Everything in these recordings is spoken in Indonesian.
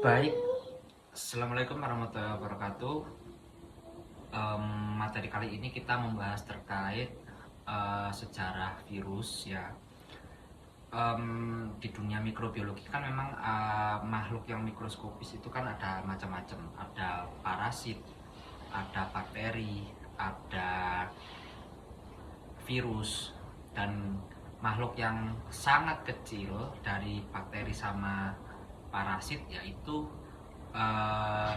Baik, Assalamualaikum warahmatullahi wabarakatuh. Materi kali ini kita membahas terkait sejarah virus ya. Di dunia mikrobiologi kan memang makhluk yang mikroskopis itu kan ada macam-macam. Ada parasit, ada bakteri, ada virus, dan makhluk yang sangat kecil dari bakteri sama parasit yaitu uh,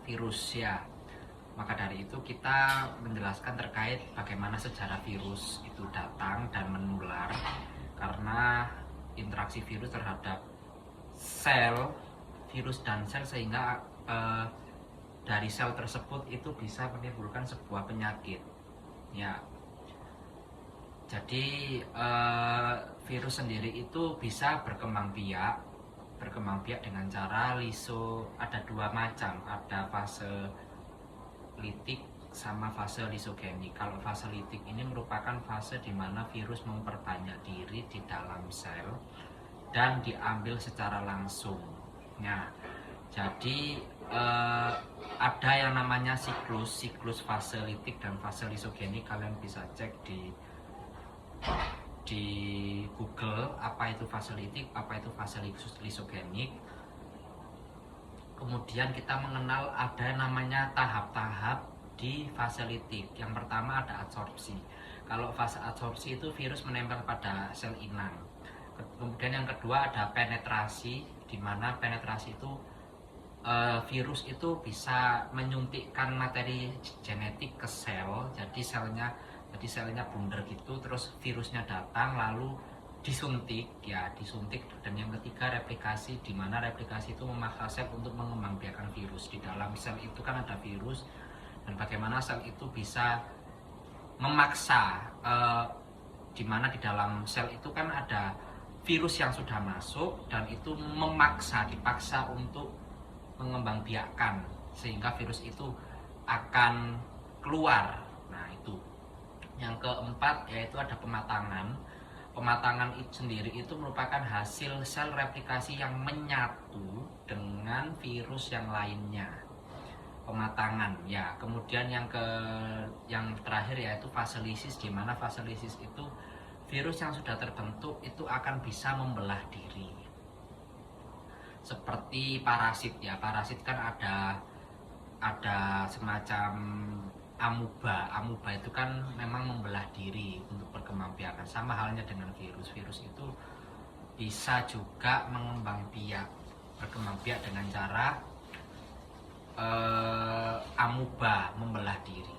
virus ya. Maka dari itu kita menjelaskan terkait bagaimana sejarah virus itu datang dan menular, karena interaksi virus terhadap sel virus dan sel, sehingga dari sel tersebut itu bisa menimbulkan sebuah penyakit ya. Jadi virus sendiri itu bisa berkembang biak dengan cara ada dua macam, ada fase litik sama fase lisogenik. Kalau fase litik ini merupakan fase di mana virus memperbanyak diri di dalam sel dan diambil secara langsung. Nah, jadi ada yang namanya siklus fase litik dan fase lisogenik. Kalian bisa cek di Google apa itu fase litik, apa itu fase lisogenik. Kemudian kita mengenal ada namanya tahap-tahap di fase litik. Yang pertama ada adsorpsi. Kalau fase adsorpsi itu virus menempel pada sel inang. Kemudian yang kedua ada penetrasi, di mana penetrasi itu virus itu bisa menyuntikkan materi genetik ke sel, jadi selnya bundar gitu, terus virusnya datang lalu disuntik. Dan yang ketiga replikasi, di mana replikasi itu memaksa sel untuk mengembangbiakan virus. Di dalam sel itu kan ada virus, dan bagaimana sel itu bisa memaksa, di mana di dalam sel itu kan ada virus yang sudah masuk dan itu dipaksa untuk mengembangbiakkan, sehingga virus itu akan keluar. Nah, itu. Yang keempat yaitu ada pematangan. Pematangan itu sendiri itu merupakan hasil sel replikasi yang menyatu dengan virus yang lainnya. Pematangan ya. Kemudian yang terakhir yaitu fase lisis, di mana fase lisis itu virus yang sudah terbentuk itu akan bisa membelah diri. Seperti parasit ya. Parasit kan ada semacam amuba itu kan memang membelah diri untuk perkembangbiakan. Sama halnya dengan virus itu bisa juga berkembang biak dengan cara amuba membelah diri.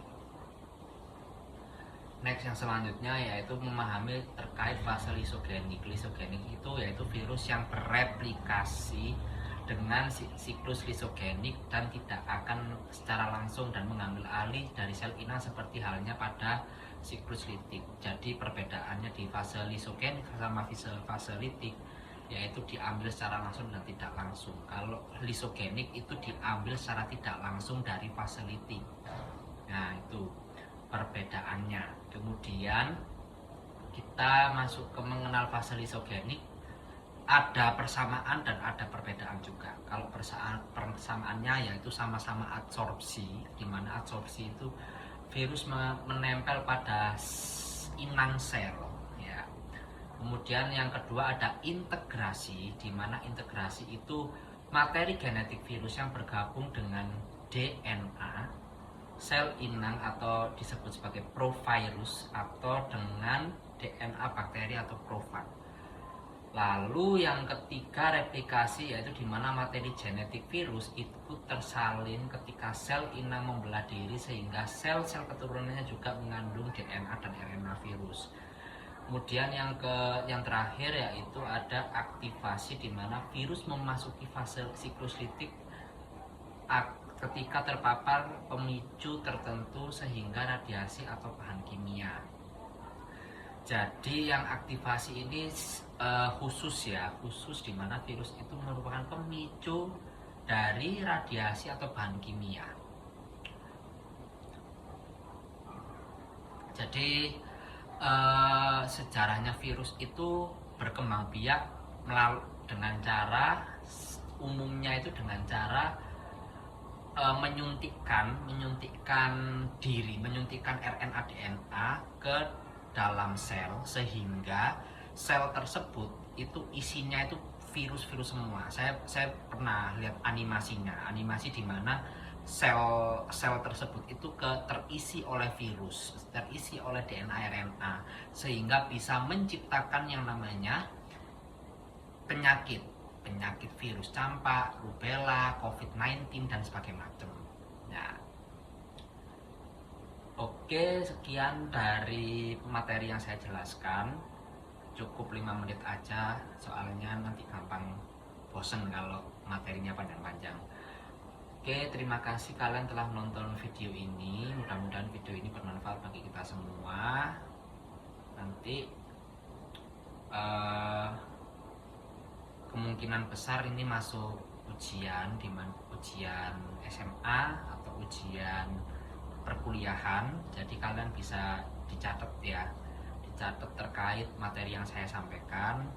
Next, yang selanjutnya yaitu memahami terkait fase lisogenik. Lisogenik itu yaitu virus yang bereplikasi dengan siklus lisogenik dan tidak akan secara langsung dan mengambil alih dari sel inang seperti halnya pada siklus litik. Jadi perbedaannya di fase lisogenik sama fase litik yaitu diambil secara langsung dan tidak langsung. Kalau lisogenik itu diambil secara tidak langsung dari fase litik. Nah, itu perbedaannya. Kemudian kita masuk ke mengenal fase lisogenik. Ada persamaan dan ada perbedaan juga. Kalau persamaannya yaitu sama-sama adsorpsi, di mana adsorpsi itu virus menempel pada inang sel ya. Kemudian yang kedua ada integrasi, di mana integrasi itu materi genetik virus yang bergabung dengan DNA sel inang atau disebut sebagai provirus, atau dengan DNA bakteri atau profag. Lalu yang ketiga replikasi, yaitu di mana materi genetik virus itu tersalin ketika sel inang membelah diri, sehingga sel-sel keturunannya juga mengandung DNA dan RNA virus. Kemudian yang terakhir yaitu ada aktivasi, di mana virus memasuki fase siklus litik ketika terpapar pemicu tertentu sehingga radiasi atau bahan kimia. Jadi yang aktivasi ini khusus di mana virus itu merupakan pemicu dari radiasi atau bahan kimia. Jadi sejarahnya virus itu berkembang biak dengan cara umumnya itu dengan cara menyuntikkan RNA DNA ke dalam sel, sehingga sel tersebut itu isinya itu virus-virus semua. Saya pernah lihat animasi di mana sel tersebut itu terisi oleh virus, terisi oleh DNA RNA, sehingga bisa menciptakan yang namanya penyakit virus campak, rubella, COVID-19 dan sebagainya macam. Nah, oke, sekian dari materi yang saya jelaskan. Cukup 5 menit aja, soalnya nanti gampang bosen kalau materinya panjang-panjang. Oke, terima kasih kalian telah menonton video ini. Mudah-mudahan video ini bermanfaat bagi kita semua. Nanti kemungkinan besar ini masuk ujian SMA atau ujian perkuliahan. Jadi kalian bisa dicatat ya, dicatat terkait materi yang saya sampaikan.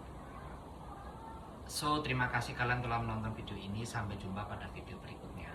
So, terima kasih kalian telah menonton video ini. Sampai jumpa pada video berikutnya.